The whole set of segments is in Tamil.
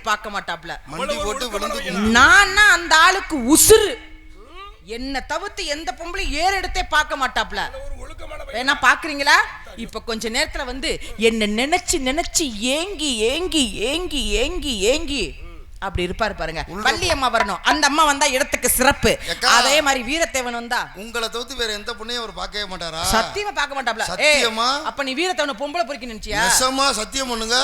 பார்க்க மாட்டாப்ல. நான் அந்த ஆளுக்கு உசுறு. என்ன தவிர்த்து எந்த பொம்பளையும் ஏறெடுத்தே பார்க்க மாட்டாப்ல. வேணா பாக்குறீங்களா? இப்ப கொஞ்ச நேரத்துல வந்து என்ன நினைச்சு நினைச்சு ஏங்கி ஏங்கி ஏங்கி ஏங்கி ஏங்கி அப்படி இருப்பாரு பாருங்க. வள்ளியம்மா வரணும், அந்த அம்மா வந்தா இடத்துக்கு சிறப்பு. அதே மாதிரி வீரத்தேவன் வந்தா உங்களை தவிர்த்து வேற எந்த பொண்ணையும் அவர் பார்க்கவே மாட்டாரா? சத்தியமா பார்க்க மாட்டாப்ல. சத்தியமா? அப்ப நீ வீரத்தேவனை பொம்பளை பொறுக்கி நினைச்சியா? நிஜமா சத்தியம் பண்ணுங்க.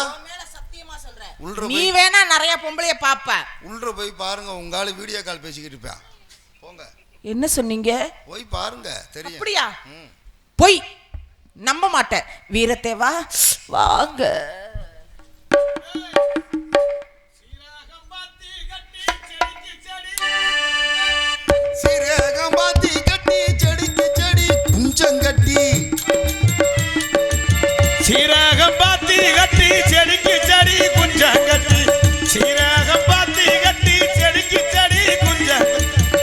சத்தியமா சொல்றேன். நீ வேணா நிறைய பொம்பளைய பாப்ப. உள்ள போய் பாருங்க, உங்க ஆளு வீடியோ கால் பேசிக்கிட்டு இருப்பா. போங்க. என்ன சொன்னீங்க? போய் பாருங்க தெரியும். அப்படியா? போய் நம்ப மாட்டேன். வீரத்தேவா வாங்க. சீரகம் பாத்தி கட்டி செடிக்கு செடி குஞ்சம் கட்டி. சீரகம் பாத்தி கட்டி செடிக்கு செடி குஞ்சம் கட்டி. சீரகம் பாத்தி கட்டி செடிக்கு செடி குஞ்சம்.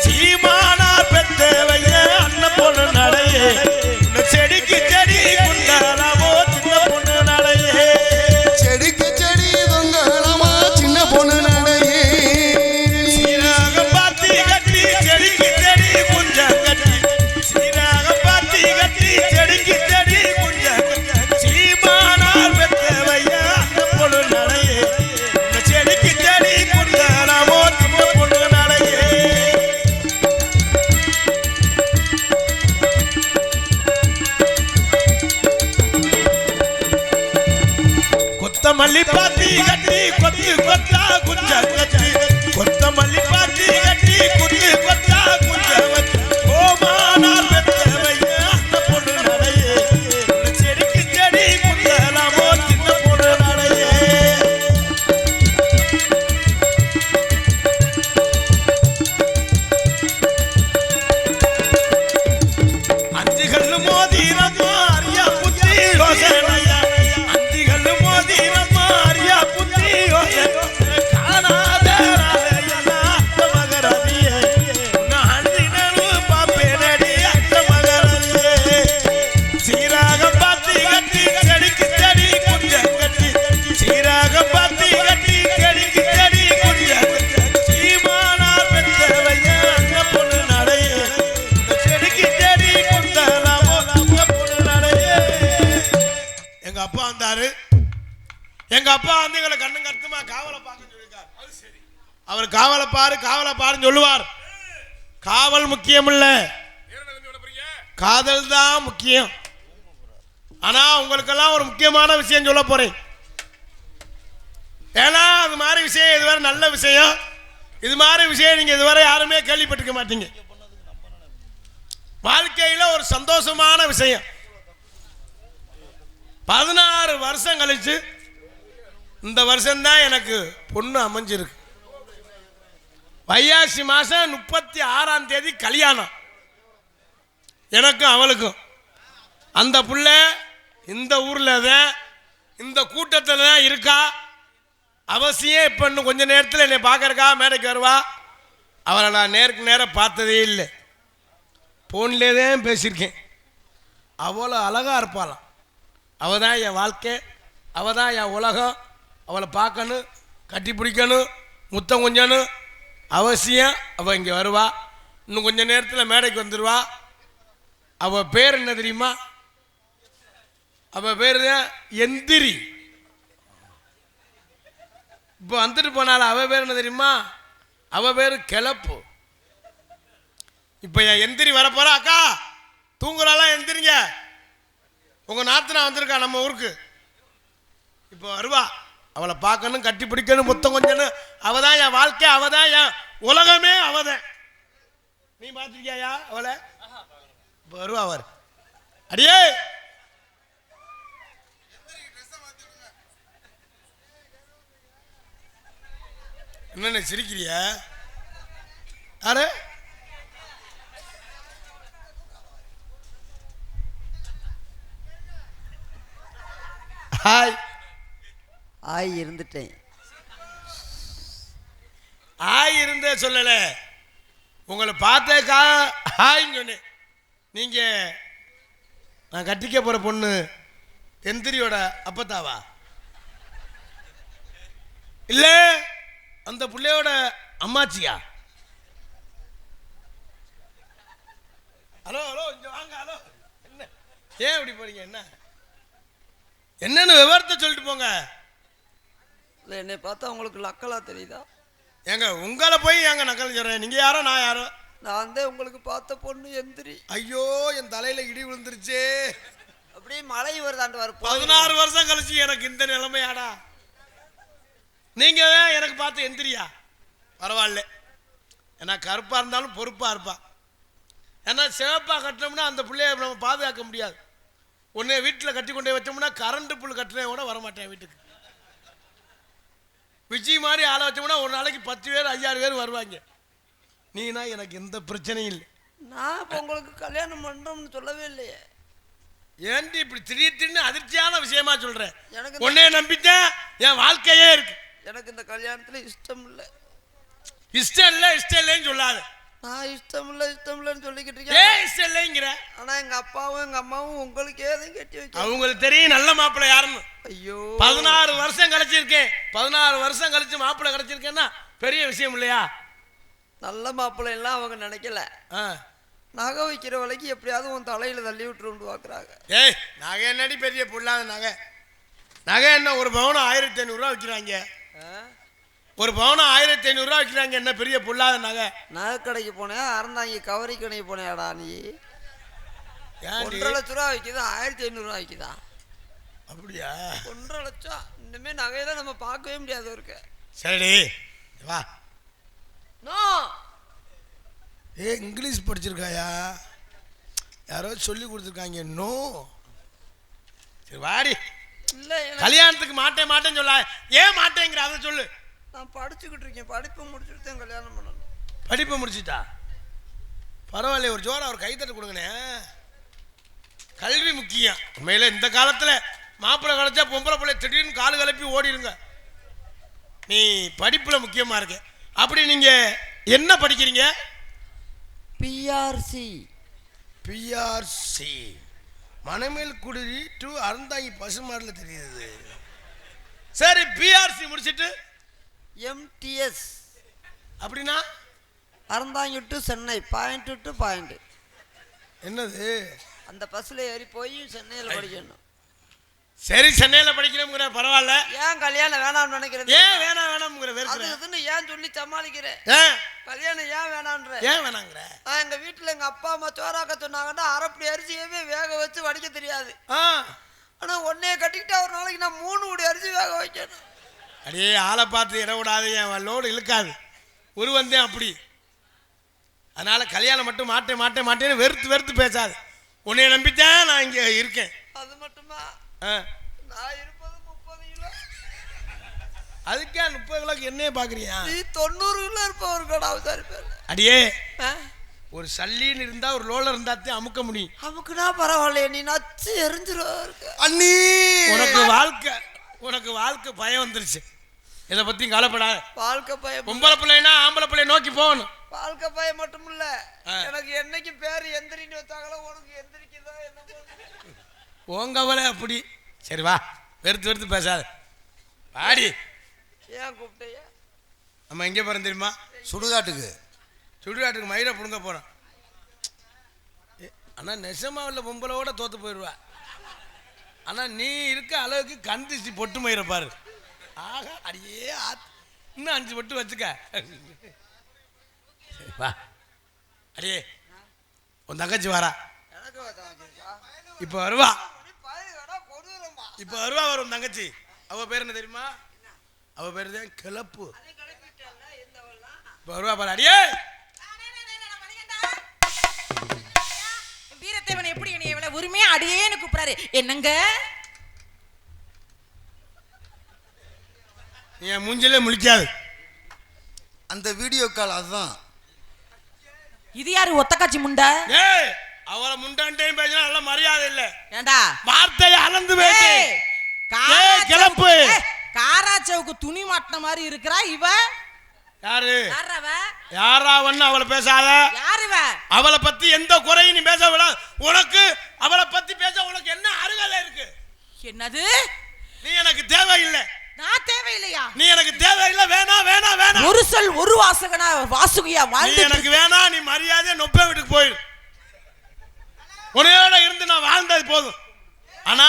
சீமானா பெத்தவைய அண்ணன் பொண்ணு நடையே. செடிக்கு செடி குண்டாலமோ சின்ன பொண்ணு நடையே. செடிக்கு செடி தொங்கலமா சின்ன பொண்ணு நடையே. சீரகம் பாத்தி கட்டி செடிக்கு செடி குஞ்சம் கட்டி. சீரகம் பாத்தி கட்டி செடிக்கு செடி குஞ்சம். சீமானா பெத்தவைய அண்ணன் பொண்ணு நடையே. செடிக்கு செடி குண்டாலமோ சின்ன பொண்ணு நடையே. கொத்தமல்லி பாத்தி கட்டி கொத்து கொத்தா குஞ்ச கட்டி. கொத்தமல்லி பாத்தி கட்டி குத்து கொத்தா குஞ்ச வச்சு. ஓமானார் பெத்தவைய அண்ணன் பொண்ணு நடையே. செடிக்கு செடி குந்தலாமோ சின்ன பொண்ணு நடையே. அஞ்சு கல்லு மோதிரமா அரியா புத்தி யோசனையா. அஞ்சு கல்லு மோதிரமா அரியா புத்தி யோசனை. காணாத அத்த மகரதியே. அன்றினு பாப்பேனடி அத்த மகரதியே. சீராகம் பாத்தி கட்டி செடிக்கு செடி குஞ்சம் கட்டி. சீராகம் பாத்தி கட்டி செடிக்கு செடி குஞ்சம். சீமானார் பெத்தவைய அண்ணன் பொண்ணு நடையே. செடிக்கு செடி குந்தலாமோ நம்ம பொண்ணு நடையே. எங்க அப்பா வந்தாரு. எங்க அப்பா வந்து எங்களை கண்ணு கருத்துமா காவலை பார்க்க சொல்லியிருக்காரு. அவர் காவலை பாருன்னு சொல்லுவார். காவல் முக்கியம் இல்ல, காதல் தான் முக்கியம். ஆனா உங்களுக்கெல்லாம் ஒரு முக்கியமான விஷயம் சொல்ல போறேன். ஏன்னா அது மாதிரி விஷயம் இதுவரை நல்ல விஷயம். இது மாதிரி விஷயம் நீங்க இதுவரை யாருமே கேள்விப்பட்டிருக்க மாட்டீங்க. வாழ்க்கையில ஒரு சந்தோஷமான விஷயம். 16 வருஷம் கழிச்சு இந்த வருஷம்தான் எனக்கு பொண்ணு அமைஞ்சிருக்கு. வைகாசி மாசம் 36ஆம் தேதி கல்யாணம் எனக்கும் அவளுக்கும். அந்த புள்ள இந்த ஊர்ல தான் இந்த கூட்டத்தில் தான் இருக்கா. அவசியம் இப்போ இன்னும் கொஞ்ச நேரத்தில் என்னை பார்க்கறக்கா மேடைக்கு வருவா. அவரை நான் நேருக்கு நேரம் பார்த்ததே இல்லை, ஃபோன்லேயே தான் பேசியிருக்கேன். அவ்வளோ அழகாக இருப்பாளாம். அவள் தான் என் வாழ்க்கை, அவள் தான் என் உலகம். அவளை பார்க்கணும், கட்டி பிடிக்கணும், முத்தம் கொஞ்சணும். அவசியம் அவள் இங்கே வருவா. இன்னும் கொஞ்ச நேரத்தில் மேடைக்கு வந்துடுவா. அவள் பேர் என்ன தெரியுமா? அவள் பேர் தான் எந்திரி. இப்போ வந்துட்டு போனால அவள் பேர் என்ன தெரியுமா? அவள் பேர் கிளப்பு. இப்போ என் எந்திரி வரப்போறா. அக்கா தூங்குறாலாம், எந்திரிங்க. உங்கள் நாத்தனா வந்திருக்கா நம்ம ஊருக்கு. இப்போ வருவா. அவளை பார்க்கணும், கட்டி பிடிக்கணும், முத்தம் கொஞ்சணும். அவள் தான் என் வாழ்க்கை, அவள் தான் என் உலகமே, அவள் தான். நீ பார்த்துருக்கியா அவளை? இப்போ வருவா. அவர் அடியே என்ன சிரிக்கிறிய? யாரு? ஹாய். ஆய் இருந்துட்டேன். ஆய் இருந்தே சொல்லல, உங்களை பார்த்தேக்கா ஹாய்ன்னு சொன்னேன். நீங்க நான் கட்டிக்க போற பொண்ணு எந்திரியோட அப்பத்தாவா? இல்ல அந்த பிள்ளையோட அம்மாச்சியா? ஹலோ ஹலோ இங்க வாங்க. ஹலோ என்ன ஏன் இப்படி போறீங்க? என்னன்னு விவரத்தை சொல்லிட்டு போங்க. இல்லை, என்னை பார்த்தா உங்களுக்கு லக்கலா தெரியுதா? ஏங்க உங்களை போய் ஏங்க நக்கல் சொல்றேன்? நீங்க யாரோ நான் யாரோ? நான் தான் உங்களுக்கு பார்த்த பொண்ணு எந்திரி. ஐயோ என் தலையில இடி விழுந்துருச்சு. அப்படியே மழை வருதாண்டு வர 16 வருஷம் கழிச்சு எனக்கு இந்த நிலைமையாடா. நீங்க எனக்கு பார்த்து எந்திரியா? பரவாயில்ல, ஏன்னா கருப்பா இருந்தாலும் பொறுப்பா இருப்பா. ஏன்னா சிவப்பா கட்டினோம்னா அந்த பிள்ளைய நம்ம பாதுகாக்க முடியாது. ஒன்னே வீட்டில் கட்டி கொண்டே வச்சோம்னா கரண்ட் புல் கட்டினே கூட வரமாட்டேன் வீட்டுக்கு. விஜய் மாதிரி ஆளை வச்சோம்னா ஒரு நாளைக்கு 10 பேர் 5-6 பேர் வருவாங்க. நீனா எனக்கு எந்த பிரச்சனையும் இல்லை. நான் இப்போ உங்களுக்கு கல்யாணம் பண்ணுறோம்னு சொல்லவே இல்லையே. ஏன்டி இப்படி திடீர்னு அதிர்ச்சியான விஷயமா சொல்றேன்? எனக்கு உன்னைய நம்பிட்டேன், என் வாழ்க்கையே இருக்கு. எனக்கு இந்த கல்யாணத்தில் இஷ்டம் இல்லை. இஷ்டம் இல்லைன்னு சொல்லாது. நான் இஷ்டம் இல்லைன்னு சொல்லிக்கிட்டு ஏன் இருக்கேன். இஷ்டம் இல்லைங்கிற? ஆனால் எங்கள் அப்பாவும் எங்கள் அம்மாவும் உங்களுக்கு ஏதும் கட்டி வைக்க. அவங்களுக்கு தெரியும் நல்ல மாப்பிள்ளை யாருன்னு. ஐயோ, 16 வருஷம் கழிச்சிருக்கேன். 16 வருஷம் கழிச்சு மாப்பிள்ளை கிடைச்சிருக்கேன்னா பெரிய விஷயம் இல்லையா? நல்ல மாப்பிள்ளை எல்லாம் அவங்க நினைக்கல. ஆ. நகை வைக்கிற விலைக்கு எப்படியாவது உன் தலையில தள்ளி விட்டுருந்து பார்க்குறாங்க. ஏய், நகை என்னடி பெரிய பொல்லாத நகை? நகை என்ன ஒரு பவுனம் 1500 ரூபா விற்கிறாங்க. ஒரு பவுனம் 1500 ரூபா விற்கிறாங்க. என்ன பெரிய பொல்லாத நகை? நகை கடைக்கு போனேன், அறந்தாங்கி கவரி கடைக்கு போனேடா. நீ ஏன் 1.5 லட்ச ரூபா விற்கிதா, 1500 ரூபா விற்கிதா? அப்படியா? 1.5 லட்சம். இனிமே நகையெல்லாம் நம்ம பார்க்கவே முடியாது. இருக்கு சரிடி வா. நோ, இங்கிலீஷ் படிச்சிருக்காயா? யாரோ சொல்லி கொடுத்துருக்காங்க. நோ, சரி வாடி. இல்லை, கல்யாணத்துக்கு மாட்டேன்னு சொல்ல. ஏன் மாட்டேங்கிற அதை சொல்லு. நான் படிச்சுக்கிட்டு இருக்கேன். படிப்பு முடிச்சுட்டு தான் கல்யாணம் பண்ணணும். படிப்பை முடிச்சுட்டா? பரவாயில்ல, ஒரு ஜோரா ஒரு கைத்தட்டு கொடுங்கண்ணே. கல்வி முக்கியம். உண்மையில இந்த காலத்தில் மாப்பிள்ளை கிடைச்சா பொம்பளை பிள்ளை திடீர்னு காலு கலப்பி ஓடிடுங்க. நீ படிப்பில் முக்கியமாக இருக்க. அப்படி நீங்கள் என்ன படிக்கிறீங்க? பிஆர்சி. பிஆர்சி மணமேல் குடிரி டு அறந்தாங்கி பசுமாரில் தெரியுது. சரி, பிஆர்சி முடிச்சுட்டு எம்டிஎஸ். அப்படின்னா Aranthangi to Chennai, point to point. என்னது? அந்த பஸ்ஸில் ஏறி போய் சென்னையில் படிக்கணும். சரி, சென்னையில் படிக்கிறோம்ங்கிற பரவாயில்ல. ஏன் கல்யாணம் வேணாம்னு நினைக்கிறது? ஏன் வேணாம்ங்கிற அதுன்னு ஏன் சொல்லி சமாளிக்கிறேன். கல்யாணம் ஏன் வேணான்ற? ஏன் வேணாங்கிற? எங்க வீட்டுல எங்க அப்பா அம்மா சோறாக்க சொன்னாங்கன்னா அரைப்படி அரிசியவே வேக வச்சு வடிக்க தெரியாது. ஆனா ஒன்னே கட்டிக்கிட்டா ஒரு நாளைக்கு நான் 3 படி அரிசி வேக வைக்கணும். அடியே, ஆளை பார்த்து இட விடாது. என் லோடு இழுக்காது. ஒரு வந்தேன் அப்படி. அதனால கல்யாணம் மட்டும் மாட்டேன்னு வெறுத்து பேசாது. உன்னைய நம்பித்தான் நான் இங்க இருக்கேன். அது மட்டுமா? நான் இருப்பது 30 கிலோ. அதுக்கே 30 கிலோக்கு என்னையே பாக்குறியா? நீ 90 கிலோ இருப்ப ஒரு கடாவு சார் பேர். அடியே, ஒரு சல்லின்னு இருந்தா ஒரு லோலர் இருந்தாத்தே அமுக்க முடியும். அமுக்குனா பரவாயில்லையே, நீ நச்சு எரிஞ்சிருவா இருக்கு. அண்ணி, உனக்கு வாழ்க்கை பயம் வந்துருச்சு. இதை பத்தி கவலைப்படாத. வாழ்க்கை பயம். பொம்பளை பிள்ளைனா ஆம்பளை பிள்ளைய நோக்கி போகணும். வாழ்க்கை பயம் மட்டும் இல்ல, எனக்கு என்னைக்கு பேரு எந்திரின்னு வச்சாங்களோ உனக்கு எந்திரிக்குதா என்ன? உங்கவளை அப்படி. சரி வா, வெறுத்து பேசாத. வாடி. ஏன் கூப்பிட்டேயா? நம்ம எங்கே போகிறோம் தெரியுமா? சுடுகாட்டுக்கு மயிரை புடுங்க போகிறோம். ஆனால் நெசமாவில் பொம்பளோட தோற்று போயிடுவா. ஆனால் நீ இருக்க அளவுக்கு கந்திச்சு பொட்டு மயிரை பாரு. ஆக அடியே இன்னும் 5 பொட்டு வச்சுக்க. வா அடியே, உன் தங்கச்சி வாரா. இப்போ வருவா வரும் தங்கச்சி. அவ பேர் என்ன தெரியுமா? அவ பேர் தான் கிளப்பு. இப்போ வருவா பாரு. அடியே, வீரத்தேவன் எப்படி என்னை எவ்வளவு உரிமையா அடியேன்னு கூப்பிடாரு. என்னங்க என் மூஞ்சிலே முழிக்காது. அந்த வீடியோ கால் அதுதான். இது யாரு ஒத்தக்காட்சி முண்டை? ஏய், அவளை முண்டான்டையும் பேசினா நல்ல மரியாதை இல்ல. ஏண்டா வார்த்தையை அளந்து பேசு. கிளப்பு. காராச்சவுக்கு துணி மாட்டின மாதிரி இருக்கிறா இவ. யாரு? யாராவன்னு அவளை பேசாத. யாரு இவ? அவளை பத்தி எந்த குறையும் நீ பேச விட. உனக்கு அவளை பத்தி பேச உனக்கு என்ன அருகதை இருக்கு? என்னது? நீ எனக்கு தேவையில்லை. நான் தேவையில்லையா? நீ எனக்கு தேவையில்லை. வேணாம். வேணாம். ஒரு சொல் ஒரு வாசகனா வாசுகியா நீ வாழ்ந்து எனக்கு வேணாம். நீ மரியாதையா நொப்ப வீட்டுக்கு போயிரு. உனையோட இருந்து நான் வாழ்ந்தது போதும். ஆனா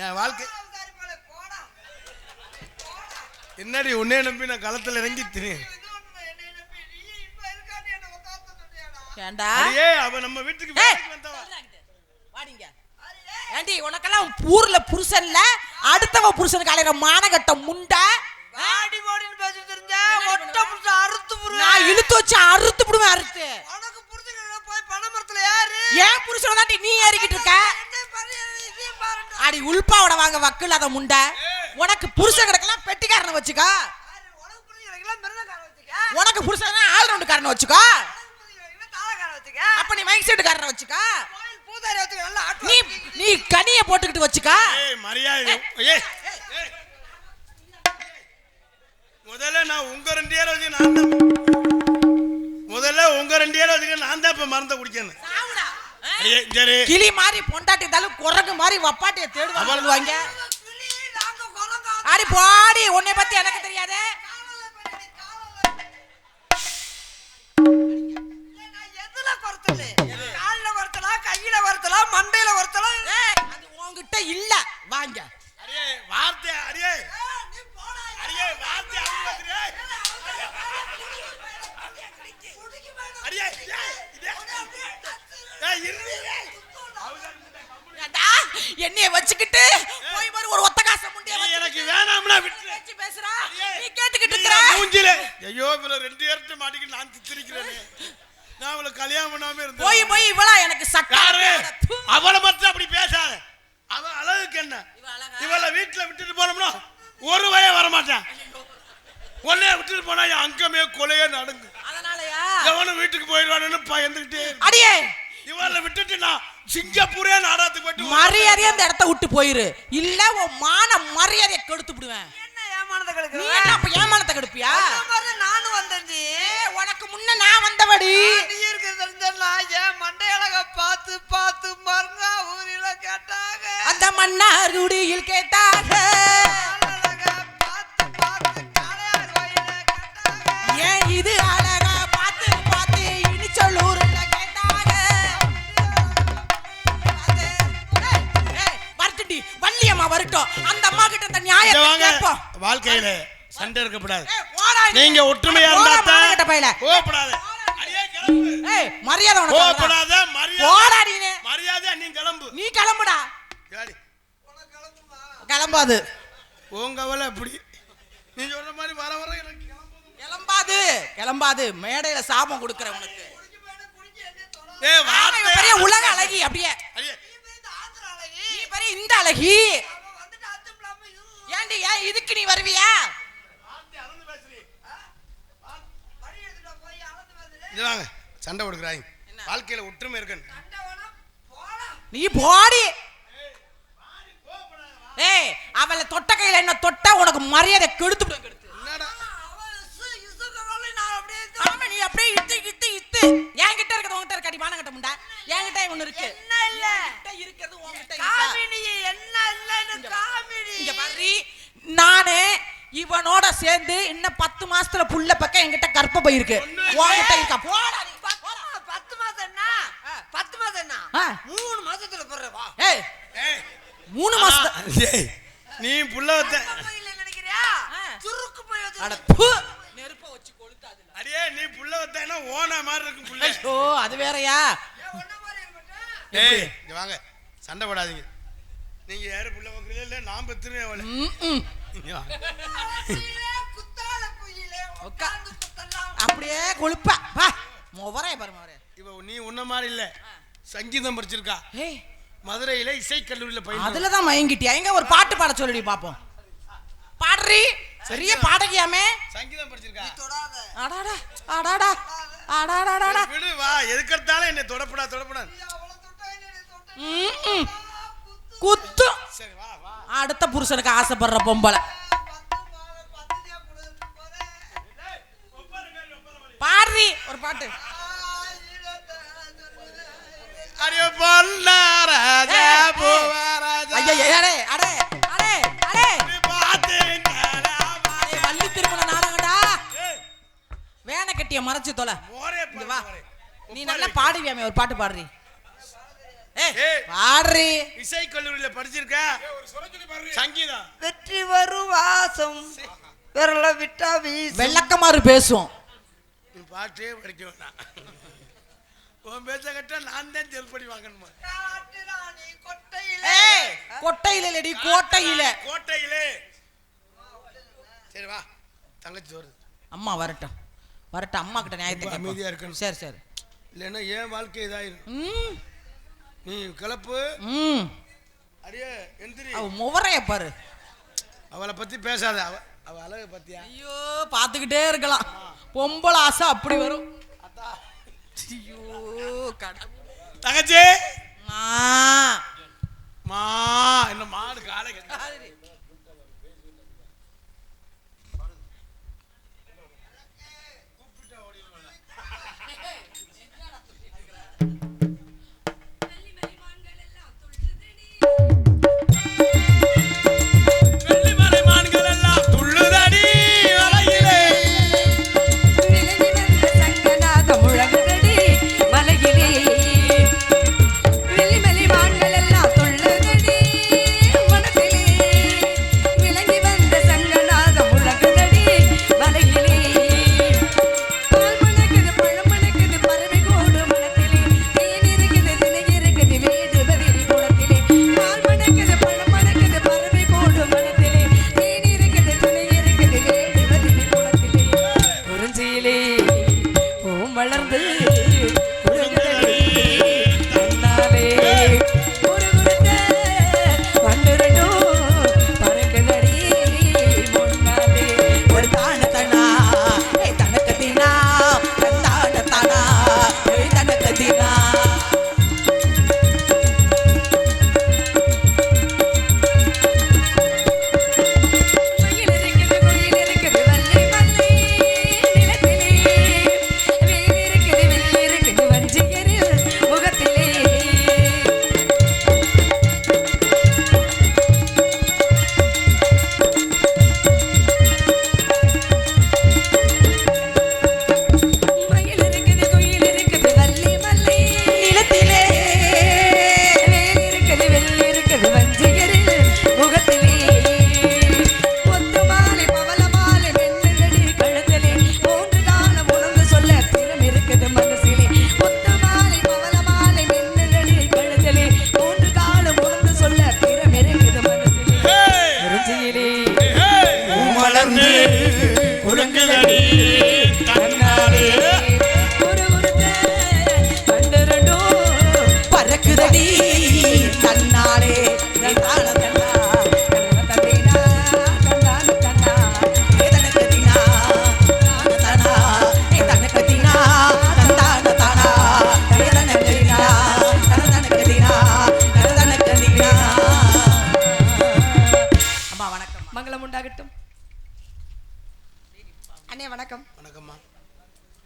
என் வாழ்க்கை என்னடி உன்னே நம்பி நான் களத்துல இறங்கி திரியும். ஏண்டா அடியே அவ நம்ம வீட்டுக்கு வேலைக்கு வந்தவ. வாடிங்க. ஏண்டி உனக்கெல்லாம் ஊர்ல புருஷன்ல அடுத்தவ புருஷனுக்கு அலையற மானகட்ட முண்டை. வாடி வாடின்னு பேசி தெரிஞ்ச ஒட்ட புடிச்சு அறுத்து புடுவேன். நான் இழுத்து வச்சு அறுத்து புடுவேன் அறுத்து. உனக்கு புடிச்சுக்கறத போய் பணமரத்துல ஏறு. ஏன் புருஷன தாண்டி நீ ஏறிக்கிட்டு இருக்க? என்ன பாரு இதையும் பாருடா. அடி உள்பாவோட வாங்க வக்கில் அத முண்டை. உனக்கு புருஷன் கிடக்கலாம் பெட்டிக்காரனை வச்சுக்கோ. உனக்கு புடிச்சுக்கறதெல்லாம் மிருதக்காரன் வச்சுக்க. உனக்கு புருஷனா ஆல் ரவுண்ட் காரனை வச்சுக்கோ. தாளக்காரன் வச்சுக்க. அப்ப நீ மைக் செட் காரனை வச்சுக்கோ. கோயில் பூதாரி வச்சுக்க. நல்லா ஆட்டு. நீ நீ கனிய போட்டுக்கிட்டு வச்சுக்கோ. ஏய் மரியாதை. ஏய் முதல்ல நான் உங்க ரெண்டு பேரை வச்சு நான் தான் முதல்ல உங்க ரெண்டு பேரை வச்சுக்க நான் தான் இப்ப மறந்த குடிக்கணும். சாவுடா. அடியே சரி. கிளி மாதிரி பொண்டாட்டி இருந்தாலும் குரங்கு மாதிரி வப்பாட்டிய தேடுவாங்க சொல்லுவாங்க. கிளி நாங்க குரங்கா. அடி போடி உன்னை பத்தி எனக்கு தெரியாதே. நான் எதுல குறத்தல? கால்ல குறத்தலா, கையில குறத்தலா, மண்டையில குறத்தலா? ஏய், அது உன்கிட்ட இல்ல வாங்க. அடியே வார்த்தை அடியே நீ போடா. அடியே வார்த்தை அடியே அடியே ஏய் இருடி. ஏண்டா என்னைய வச்சுக்கிட்டு போய் பாரு ஒரு ஒத்த காசை முண்டிய நீ எனக்கு வேணாம்னா விட்டு வச்சு பேசுறா. நீ கேட்டுக்கிட்டு நீ இருக்கற. மூஞ்சில ஐயோ இவள ரெண்டு பேர்ட்ட மாட்டிக்கிட்டு நான் தித்திரிக்கிறேனே. நான் அவளை கல்யாணம் பண்ணாம இருந்தேன். போய் போய் இவளா எனக்கு சட்டை. யாரு அவளை மட்டும் அப்படி பேசாத. அவ அழகுக்கு என்ன? இவளை வீட்டுல விட்டுட்டு போனோம்னா ஒரு வய வர மாட்டான். உன்னைய விட்டுட்டு போனா என் அங்கமே கொலையே நடங்கு. அதனாலயா எவனும் வீட்டுக்கு போயிடுவானு பயந்துகிட்டே அடியே இவளை விட்டுட்டு நான் சிங்கப்பூரே நாடாத்துக்கு போயிட்டு மரியாதையா அந்த இடத்த விட்டு போயிரு. இல்ல உன் மான மரியாதையை கெடுத்து விடுவேன். என்ன ஏமானத கெடுக்க? நீ என்ன அப்ப ஏமானத்தை கெடுப்பியா? மாதிரி நானும் வந்தேன்டி. உனக்கு முன்ன நான் வந்தவடி. நீ இருக்கிறது தெரிஞ்சா ஏன் மண்டை அழக பார்த்து பார்த்து மருங்க ஊரில கேட்டாங்க. அந்த மன்னார் குடியில் கேட்டாங்க. அழக பார்த்து பார்த்து காளையார் கோயில கேட்டாங்க. ஏன் இது அழகா பார்த்து பார்த்து இனிச்சொல்லூர்ல கேட்டாங்க. வரட்டுண்டி வள்ளியம்மா வரட்டும். அந்த அம்மா கிட்ட அந்த நியாயத்தை கேட்போம். வாழ்க்கையில சண்டை இருக்கக்கூடாது. போடா நீ. நீங்க ஒற்றுமையா இருந்தா போடா, மானங்கெட்ட பயல. கோபப்படாத. அடியே கிளம்பு. ஏய் மரியாதை உனக்கு கோபப்படாத. போடா நீனே. மரியாதை நீ கிளம்பு. நீ கிளம்புடா. யாடி கிளம்பாது. உங்க அவளை அப்படி நீ சொல்ற மாதிரி வர வர எனக்கு கிளம்பாது. கிளம்பாது. மேடையில சாபம் கொடுக்கற உனக்கு. ஏய் வார்த்தை பெரிய உலக அழகி அப்படியே. அடியே நீ பெரிய இந்த அழகி. ஏண்டி ஏன் இதுக்கு நீ வருவியா? இது வாங்க சண்டை கொடுக்குறாங்க. வாழ்க்கையில ஒற்றுமை இருக்கணும். நீ போடி. ஏய் அவளை தொட்ட கையில என்ன தொட்ட உனக்கு மரியாதை கெடுத்து விடு. என்னடா ஆமா நீ அப்படியே இத்து இத்து இத்து. என்கிட்ட இருக்குது உன்கிட்ட இருக்காடி மானங்கட்ட முண்டா. என்கிட்ட ஒண்ணு இருக்கு. என்ன இல்ல என்கிட்ட இருக்குது உன்கிட்ட காமினி என்ன இல்லன்னு காமினி. இங்க பாரு நானே இவனோட சேர்ந்து இன்னும் 10 மாசத்துல புள்ள பக்கம் என்கிட்ட கற்பப்பை இருக்கு. உன்கிட்ட இருக்கா? போடா நீ. 10 மாசம் என்ன? 10 மாசம் என்ன? 3 மாசத்துல போறே வா. ஏய் ஏய் 3 மாசம். ஏய் நீ புள்ள வந்த இல்ல நினைக்கிறியா? சுருக்கு போய் அட வந்து ப்பு. நெருப்ப வச்சு கொளுத்தாது. அடியே நீ புள்ள வந்தேன்னா ஓனா மாதிரி இருக்கும் புள்ள. ஐயோ அது வேறயா? ஒண்ணு மாதிரி இருக்கட்டும். ஏய் இங்க வாங்க சண்டை போடாதீங்க. நீங்க யாரு புள்ள வைக்கிறீங்க இல்ல நான் பெத்துறேன் அவளை. இங்க வா. குயிலே, குத்தால குயிலே, உட்கார்ந்து குத்தலாம். அப்படியே கொழுப்பா வா மொவரே பாரு மொவரே. இவ நீ உன்ன மாதிரி இல்ல சங்கீதம் படிச்சிருக்கா. ஏய் மதுரையில இசை கல்லூரியில பயின்று. அதுல தான் மயங்கிட்டியா? எங்க ஒரு பாட்டு பாட சொல்லுடி பாப்போம். பாடுறி. பெரிய பாடகியாமே. சங்கீதம் படிச்சிருக்கா. தொடாத. அடாடா அடாடா அடாடாடா. விடு வா எதுக்கறதால என்ன தொடப்படா தொடப்படா. அவள தொட்டா என்ன தொட்டா? குத்து. சரி வா வா. அடுத்த புருஷனுக்கு ஆசைப்படுற பொம்பளை. 10 தான் கொடுத்து போறேன். பாடுறி ஒரு பாட்டு. அடியே பொல்லாராஜா பூவாராஜா. ஐயா அடே அடே அடே அடே. நீ பாத்தேன்டா. வள்ளி திருமண நாடகடா. பெட்டியை மறைச்சு தொலை. மோரே இங்க வா. மோரே. நீ நல்லா பாடுவியாமே, ஒரு பாட்டு பாடுறி. ஏய், பாடுறி. இசை கல்லூரியில படிச்சிருக்க சங்கீதம். வெற்றி வரும் வாசம் விரல விட்டா வீசும். வெள்ளக்கமாறு பேசும். நீ பாட்டே படிக்க வேண்டாம். உன் பேச்ச கட்ட நான் தான் செல்படி வாங்கணுமா? காட்டுறானி கொட்டையிலே. ஏய், கொட்டையில இல்லடி, கோட்டையில. கோட்டையிலே. சரி வா, தங்கச்சி வருது. அம்மா வரட்டும், வரட்டும். அம்மா கிட்ட நியாயத்தை ரொம்ப அமைதியா கேட்போம். இருக்கணும். சரி சரி. இல்லைன்னா ஏன் வாழ்க்கை இதாயிரும். ம் நீ கிளப்பு. ம். அடியே எந்திரி. அவ முவரைய பாரு. அவளை பத்தி பேசாத. அவ அழகு பத்தியா? ஐயோ, பாத்துக்கிட்டே இருக்கலாம். பொம்பளை ஆசை அப்படி வரும். ஐயோ கடவுளே. தங்கச்சி மா மா என்ன மாடு காலை கட்டு.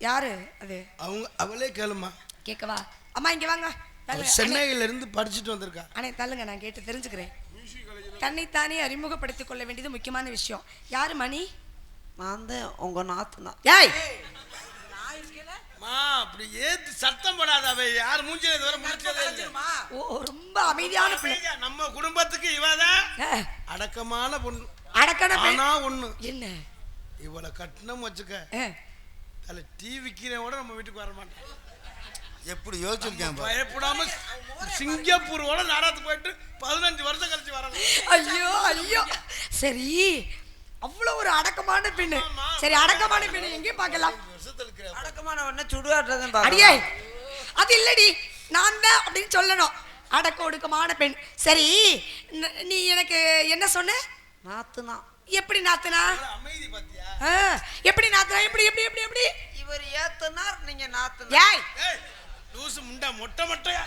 யாரு அது? அவளே கேளுமா. கேட்கவா? அம்மா இங்க வாங்க. சென்னையில இருந்து படிச்சுட்டு வந்திருக்கா. அண்ணே தள்ளுங்க, நான் கேட்டு தெரிஞ்சுக்கிறேன். தன்னைத்தானே அறிமுகப்படுத்திக் கொள்ள வேண்டியது முக்கியமான விஷயம். யாரு மணி? நான் தான் உங்க நாத்துனா. ஏய் மா, அப்படி ஏத்து சத்தம் போடாத. அவ யார் மூஞ்சில இதுவரை முடிச்சதே இல்ல. ஓ, ரொம்ப அமைதியான பிள்ளை. நம்ம குடும்பத்துக்கு இவதான் அடக்கமான பொண்ணு. அடக்கன ஆனா ஒண்ணு என்ன, இவளை கட்டணம் வச்சுக்க, அதுல டிவிக்கிறே கூட நம்ம வீட்டுக்கு வர மாட்டேன். எப்படி யோசிச்சிருக்கேன். பயப்படாம சிங்கப்பூரோட நாடாத்து போயிட்டு 15 வருஷம் கழிச்சு வரணும். ஐயோ ஐயோ. சரி, அவ்வளவு ஒரு அடக்கமான பெண்ணு. சரி, அடக்கமான பெண்ணு எங்கே பார்க்கலாம்? அடக்கமான ஒண்ணு சுடுகாட்டுல அடியே, அது இல்லடி, நான் தான் அப்படின்னு சொல்லணும். அடக்க ஒடுக்கமான பெண். சரி, நீ எனக்கு என்ன சொன்ன? நாத்துனா. எப்படி நாத்துனா? அமைதி பாத்தியா? எப்படி நாத்துனா? எப்படி எப்படி எப்படி எப்படி? இவர் ஏத்தனார், நீங்க நாத்துனா. ஏய் லூசு முண்டா, மொட்டை மொட்டையா.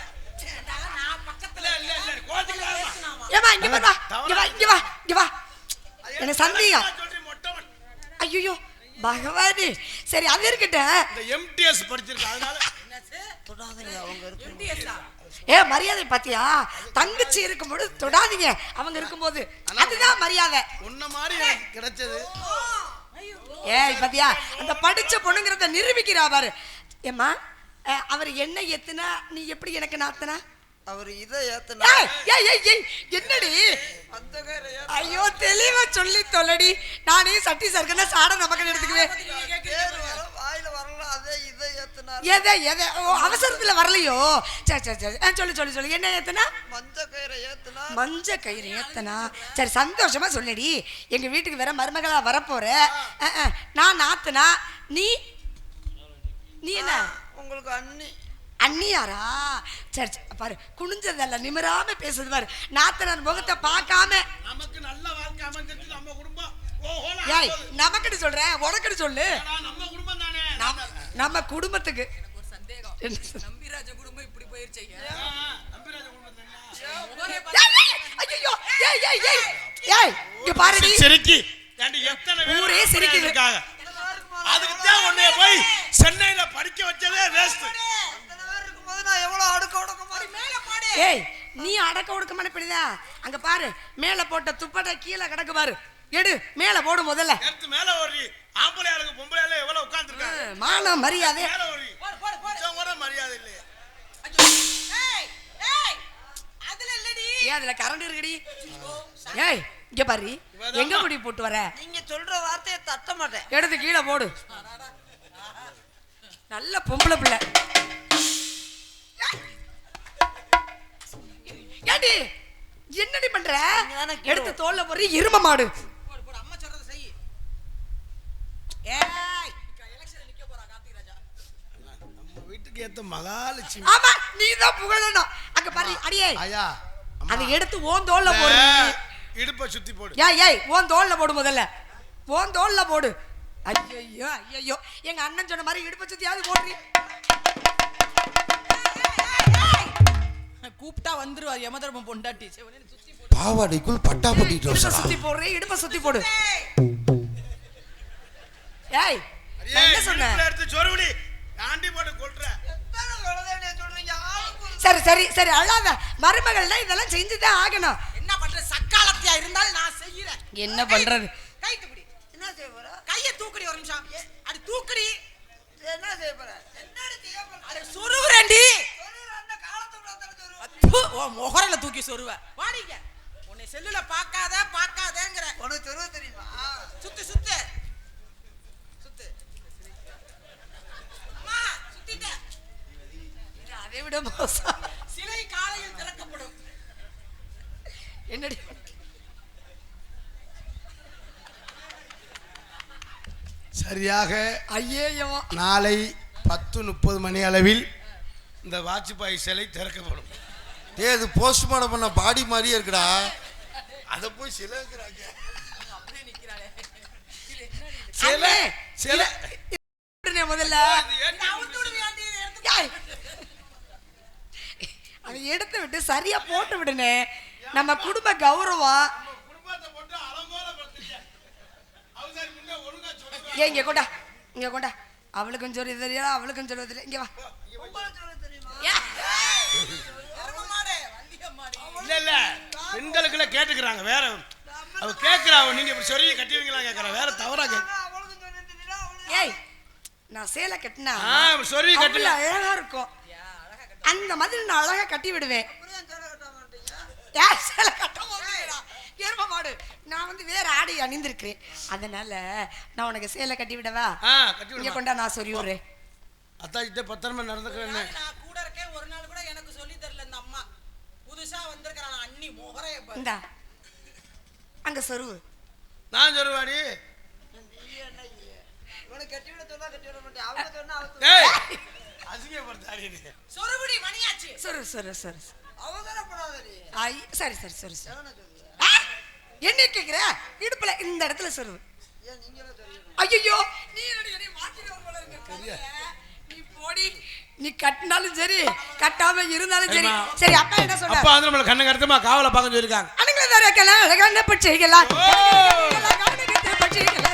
நான் பக்கத்துல இல்ல இல்ல கோதிக்கலாமா? ஏமா இங்க வா, இங்க வா, இங்க வா, இங்க வா. என்ன சந்தியா? ஐயோ பகவானே. சரி, அது இருக்கட்ட. இந்த எம்டிஎஸ் படிச்சிருக்க, அதனால தொடாதீங்க. அவங்க எம்டிஎஸ்ஆ? மரியாதை பாத்தியா? தங்கச்சி இருக்கும்போது தொடாதீங்க, அவங்க இருக்கும்போது. அதுதான் மரியாதை. உன்ன மாதிரி எனக்கு கிடைச்சது. ஏய் பாத்தியா அந்த படிச்ச பொண்ணுங்கிறத நிரூபிக்கிறா பாரு. ஏம்மா அவர் என்ன ஏத்துனா நீ எப்படி எனக்கு நாத்தனா? அவர் இதை ஏத்தனா. ஏய் ஏய் ஏய் என்னடி அந்த கயிறை ஐயோ தெளிவா சொல்லி தொலைடி. நானே சட்டி சர்க்கனா சாட நமக்கு எடுத்துக்குவேன். வாயில வரல அதே இதை ஏத்தனா. எதை அவசரத்துல வரலையோ? சரி சரி சரி சொல்லு சொல்லு சொல்லு என்ன ஏத்தனா? மஞ்ச கயிறை ஏத்தனா. மஞ்ச கயிறு ஏத்தனா. சரி சந்தோஷமா சொல்லுடி. எங்க வீட்டுக்கு வேற மருமகளா வரப்போற. நான் நாத்தனா நீ என்ன உங்களுக்கு அண்ணி அண்ணியாரா? சரி பாரு குனிஞ்சதல்ல நிமிராம பேசுது பாரு. நாத்தனார் முகத்தை பார்க்காம நமக்கு நல்ல வாழ்க்கை அமைஞ்சிருச்சு நம்ம குடும்பம். ஏய் நமக்குன்னு சொல்றேன் உனக்குன்னு சொல்லு. நம்ம குடும்பம் தானே. நம்ம குடும்பத்துக்கு எனக்கு ஒரு சந்தேகம். நம்பிராஜ குடும்பம் இப்படி போயிருச்சு. நம்பிராஜ குடும்பம் ஐயோ ஏய் ஏய் ஏய் ஏய் இங்க பாருடி. சிரிக்கி ஏண்டி எத்தனை ஊரே சிரிக்குது. அதுக்கு தான் உன்னை போய் சென்னையில படிக்க வச்சதே வேஸ்ட். அத்தனை பேர் இருக்கும்போது நான் எவ்வளவு அடுக்க ஒடுக்கமா மேல போடு. ஏய் நீ அடக்க ஒடுக்கமான பெரியதா? அங்க பாரு மேல போட்ட துப்பட்டா கீழே கிடக்கு பாரு. எடு மேல போடு முதல்ல. எடுத்து மேல ஓடி. ஆம்பளை ஆளுக்கு பொம்பளை ஆளு எவ்வளவு உட்கார்ந்திருக்காங்க. மானம் மரியாதை. மேல ஓடி. போடு போடு போடு. கொஞ்சம் கூட மரியாதை இல்லையே. ஏய் ஏய் அதுல இல்லடி. ஏன் அதுல கரண்ட் இருக்குடி? ஏய் இங்க பாரு எங்க முடி போட்டு வர? நீங்க சொல்ற வார்த்தையை தட்ட மாட்டேன். எடுத்து கீழே போடு. நல்ல பொம்பளை பிள்ளை. ஏடி என்னடி பண்ற? எடுத்து தோல்ல போறீ எரும மாடு. போடு போடு அம்மா சொல்றத செய். ஏய் எலெக்ஷன்ல நிக்க போறா கார்த்திக் ராஜா. நம்ம வீட்டுக்கு ஏத்த மகாலட்சுமி. ஆமா நீ தான் புகழணும். அங்க பாரு அடியே ஐயா அதை எடுத்து ஓன் தோல்ல போடு. இடுப்பை சுத்தி போடு. ஏய் ஏய் ஓன் தோல்ல போடு முதல்ல. ஓன் தோல்ல போடு. ஐயோ ஐயோ எங்க அண்ணன் சொன்ன மாதிரி இடுப்ப சுத்தியாவது போடுறீ. கூப்பிட்டா வந்துருவா யமதர்மம் பொண்டாட்டி. சுத்தி போடு. பாவாடைக்குள் பட்டா பட்டிட்டு இடுப்ப சுத்தி போடுறீ. இடுப்ப சுத்தி போடு. ஏய் நான் என்ன சொன்னேன்? இடுப்புல எடுத்து சொருவுடி. ஆண்டி போட்டு கொல்ற. எத்தனை சொல்றதே சொல்றீங்க. சரி சரி சரி அழாத. மருமகள்னா இதெல்லாம் செஞ்சுதான் ஆகணும். என்ன பண்ற? சக்காலத்தியா இருந்தாலும் நான் செய்யறேன். என்ன பண்றது? கை தூக்குடி. என்ன செய்ய போற? கையை தூக்குடி ஒரு நிமிஷம். அடி தூக்குடி. என்ன செய்ய போற? என்னடி செய்ய போற? அட சொருவுறேன்டி. சொல்லுறானே காலத்துக்குள்ள வந்து சொல்லுற. அப்பு ஓ முகரல தூக்கி சொருவ. வாடிங்க. உன்னை செல்லுல பார்க்காதேங்கற. உனக்கு சொல்ல தெரியுமா? சுத்து சுத்து. சுத்து. அம்மா சுத்திட்ட. அதை விட மோசம். சிலை காலையில் திறக்கப்படும். என்னடி சரியாக ஐயோ நாளை 10:30 மணி அளவில் இந்த வாஜ்பாய் சிலை திறக்கப்படும். டேய் இது போஸ்ட்மார்ட்டம் பண்ண பாடி மாதிரியே இருக்குடா. அதை போய் சிலைங்கிறாங்க. அப்படியே நிக்கிறாளே. சிலை சிலை முதல்ல ஏய், அதை எடுத்து விட்டு சரியா போட்டு விடுனே. நம்ம குடும்ப கௌரவம். ஏன் இங்க கொண்டா இங்க கொண்டா. அவளுக்கும் சொல்லி தெரியாது அவளுக்கும் சொல்ல தெரியாது. இங்க வா. இல்ல இல்ல பெண்களுக்குள்ள கேட்டுக்கிறாங்க. வேற அவ கேக்குறாங்க. நீங்க இப்படி சொல்லி கட்டுவீங்களா கேக்குறா. வேற தவறா கேக்கு. ஏய் நான் சேலை கட்டினா சொல்லி கட்டு. அழகா இருக்கும். அந்த மாதிரி நான் அழகா கட்டி விடுவேன். சேலை கட்ட எரும மாடு. நான் வந்து வேற ஆடை அணிந்திருக்கிறேன். அதனால நான் உனக்கு சேலை கட்டி விடவா? கட்டி இங்க விடுமா. கொண்டா நான் சொல்லி விடுறேன். அத்தாச்சிட்ட பத்திரமா நடந்துக்கிறேன். நான் கூட இருக்கேன். ஒரு நாள் கூட எனக்கு சொல்லி தரல இந்த அம்மா. புதுசா வந்திருக்கறான அண்ணி முகரைய பாரு. இந்தா அங்க சொருவு. நான் சொல்லுவாடி. உனக்கு கட்டி விட சொன்னா கட்டி விட மாட்டேன். அவங்க சொன்னா அவங்க டேய் அசிங்கப்படுத்தாடி நீ. சொருபுடி மணியாச்சு. சொரு சொரு சொரு. அவசரப்படாதடி. ஐ சரி சரி சரி சரி. என்ன கேக்குற? இடுப்புல இந்த இடத்துல சொருவு. ஏன் நீங்களே சொல்லுங்க. ஐயோ நீ என்னடி மாத்திடுவ போல இருக்கு. நீ போடி. நீ கட்டினாலும் சரி கட்டாம இருந்தாலும் சரி. சரி அப்பா என்ன சொன்னார்? அப்பா வந்து நம்மள கண்ணு கருத்துமா காவல பார்க்க சொல்லிருக்காங்க. அணுங்கள தரக்கலாம் அழகான பச்சைகளா. பச்சைகளா.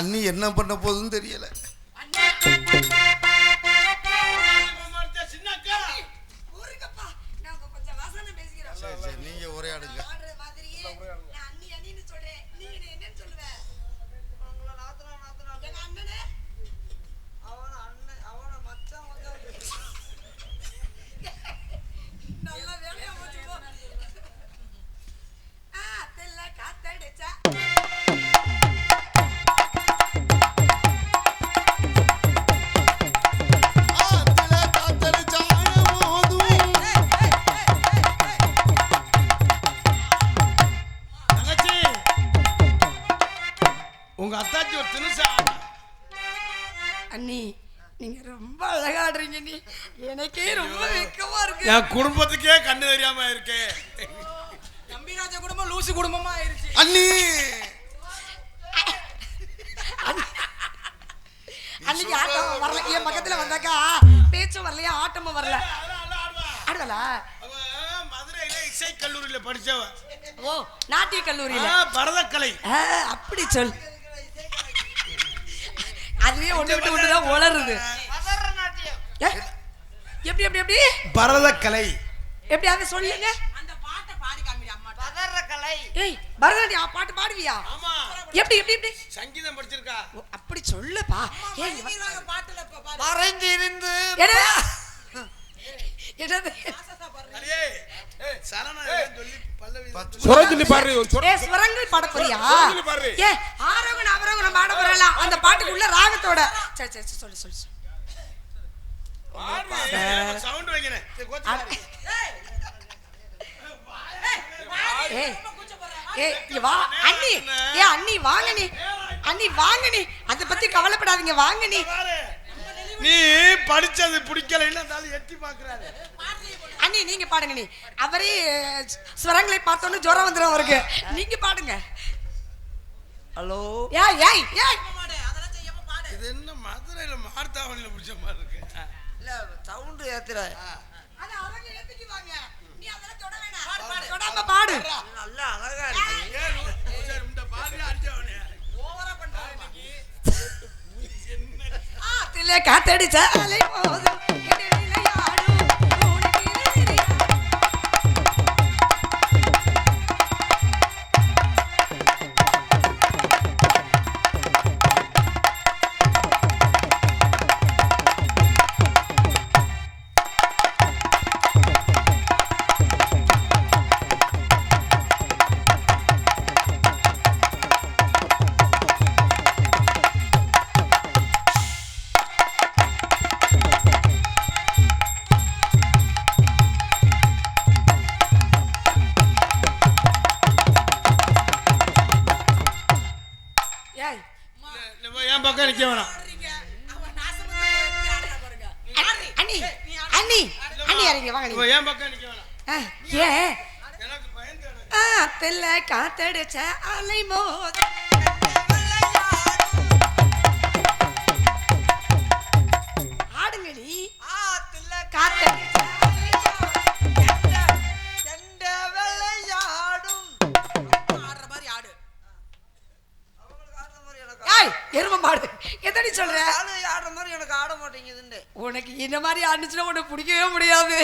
அண்ணி என்ன பண்ண போகுதுன்னு தெரியல. ஊருங்கப்பா, நாங்க கொஞ்சம் வசனம் பேசிக்கிறோம். சரி சரி, நீங்க உரையாடுங்க. ஆடுற மாதிரியே நான் அண்ணி அண்ணின்னு சொல்றேன். நீங்க என்னன்னு சொல்லுவ? உங்களை நாத்தனா எங்க அண்ணனே அவனை மச்சான் நல்ல வேலையா போச்சு போ. தெல்ல காத்தடிச்சா ஆத்துல காத்தடிச்சா போதும். தங்கச்சி, உங்க அத்தாச்சி ஒரு தினுசா. அண்ணி நீங்க ரொம்ப அழகா ஆடுறீங்க. நீ எனக்கே ரொம்ப வெக்கமா இருக்கு. என் குடும்பத்துக்கே கண்ணு தெரியாம இருக்கே. நம்பிராஜ குடும்பம் லூசு குடும்பமா ஆயிருச்சு. அண்ணி அன்னைக்கு ஆட்டம் வரல, என் பக்கத்துல வந்தாக்கா பேச்சும் வரலையா ஆட்டமும் வரல. ஆடுவலா? அவ மதுரையில இசை கல்லூரியில படிச்சவ. ஓ, நாட்டிய கல்லூரியில. பரதக்கலை. அப்படி சொல். அதுவே ஒண்ணு விட்டு ஒண்ணுதான் உளருது. பதற நாட்டியம் ஏ, எப்படி எப்படி எப்படி பரதக்கலை. எப்படி அதை சொல்லுங்க. அந்த பாட்டை பாடி காமிடி அம்மா. பதற கலை ஏய், பரதநாட்டியம் பாட்டு பாடுவியா? ஆமா, எப்படி எப்படி எப்படி சங்கீதம் படிச்சிருக்கா. ஓ, அப்படி சொல்லுப்பா. ஏய், வீராங்க பாட்டுல இப்ப பாரு. மறைந்திருந்து என்னது? என்னது? அடே, சரணா சொல்லி பல்லவி. சுரஞ்சலி பாரு ஏ, ஸ்வரங்கள் பாட போறியா? ஏ, ஆரோகணம் அவரோகணம் பாட போறலாம் அந்த பாட்டுக்குள்ள ராகத்தோட. சரி சரி சொல்லு சொல்லு சொல்லு. சவுண்ட் வைக்கிறேன். சரி, கோச்சுக்காத. ஏய் ஏய், இங்க வா அண்ணி. ஏ அண்ணி வாங்க நீ. அண்ணி வாங்க நீ. அத பத்தி கவலைப்படாதீங்க, வாங்க நீ. பாரு, நீ படிச்சது பிடிக்கல இல்ல எட்டி பாக்குறாரு. அண்ணி நீங்க பாடுங்க நீ. அவரே ஸ்வரங்களை பார்த்தோன்னு ஜுரம் வந்துடும் அவருக்கு. நீங்க பாடுங்க. ஹலோ ஏய் ஏய் ஏய், அதெல்லாம் செய்யாம பாடு. இது என்ன மதுரையில மார்த்தாவணியில பிடிச்ச மாதிரி இருக்கு. இல்ல சவுண்ட் ஏத்துற அத அவங்க ஏத்திக்குவாங்க. நீ அதெல்லாம் தொட வேணாம். தொடாம பாடு. நல்லா அழகா இருக்கு. சரி, இந்த பாரு அடிச்சவனே. ஓவரா பண்றாரு இன்னைக்கு. தில்ல காத்தடிச்ச அலை போதும் இடையிலையாடும் உனக்கு தெரியா. ஏய் என் பக்கம் நிக்க வேணாம். அவன் நாசமா எப்படி ஆடுறா பாருங்க. அண்ணி அண்ணி அண்ணி இறங்கி வாங்க நீ. என் பக்கம் நிக்க வேணாம். ஏன் எனக்கு பயந்து தெல்ல காத்தடிச்ச அலை மோத ஆடுங்க நீ. ஆத்துல காத்தடிச்ச அலை மோத. செண்ட வெள்ளையாடும் ஆடுற மாதிரி ஆடு. அவங்களுக்கு ஆடுற மாதிரி எனக்கு ஏய் எரும மாடு எதடி சொல்ற? ஆடுற மாதிரி எனக்கு ஆட மாட்டேங்குதுன்னு. உனக்கு இந்த மாதிரி ஆடுச்சுன்னா உனக்கு பிடிக்கவே முடியாது.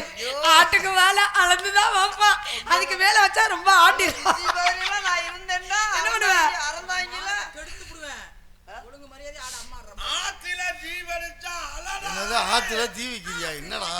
ஆட்டுக்கு மேல அளந்துதான் வைப்பா. அதுக்கு மேல வச்சா ரொம்ப ஆட்டிடும். தீபாவளியில நான் இருந்தேன்னா என்ன பண்ணுவ? அறந்தாங்கல கெடுத்து புடுவேன். ஒழுங்கு மரியாதை ஆட அம்மா ஆடுற. ஆத்தில ஜீவனிச்சா அலடா. என்னது ஆத்துல தீ வைக்கிறியா? என்னடா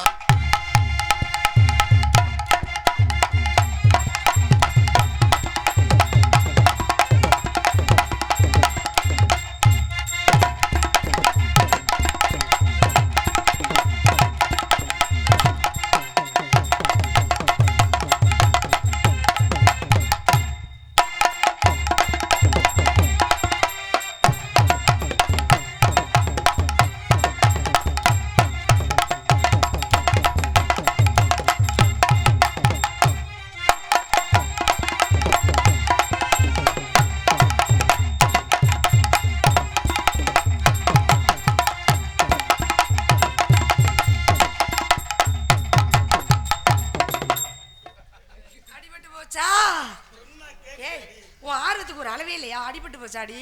ஏய் உன் ஆர்வத்துக்கு ஒரு அளவே இல்லையா? அடிபட்டு போச்சாடி.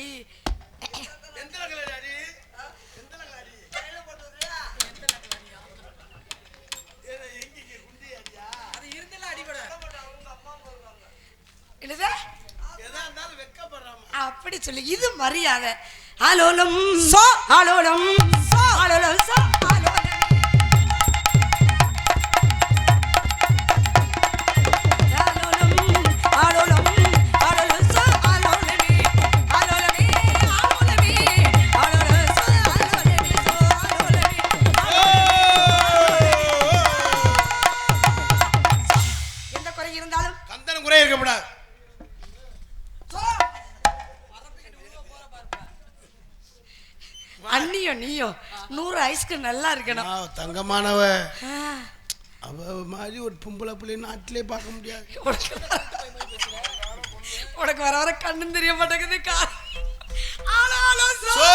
சொல்லு, இது மரியாதை. ஆலோலம் சோ. ஆலோலம் சோ. ஆலோலம் சோ. ஆலோலம். ஆலோலம் ஆலோலம் சோ. ஆலோலமே ஆலோலமே ஆலோலமே ஆலோலம் சோ. ஆலோலமே சோ. ஆலோலமே. எந்த குறை இருந்தாலும் கந்தன் குறை இருக்கப்படாது. அண்ணியும் நீயும் 100 ஐஸ்கிரீம் நல்லா இருக்கணும். தங்கமானவ அவ மாதிரி ஒரு பொம்பளை பிள்ளை நாட்டிலே பார்க்க முடியாது. உனக்கு வர வர கண்ணும் தெரிய மாட்டேங்குது. ஆலோ ஆலோ சோ. சோ.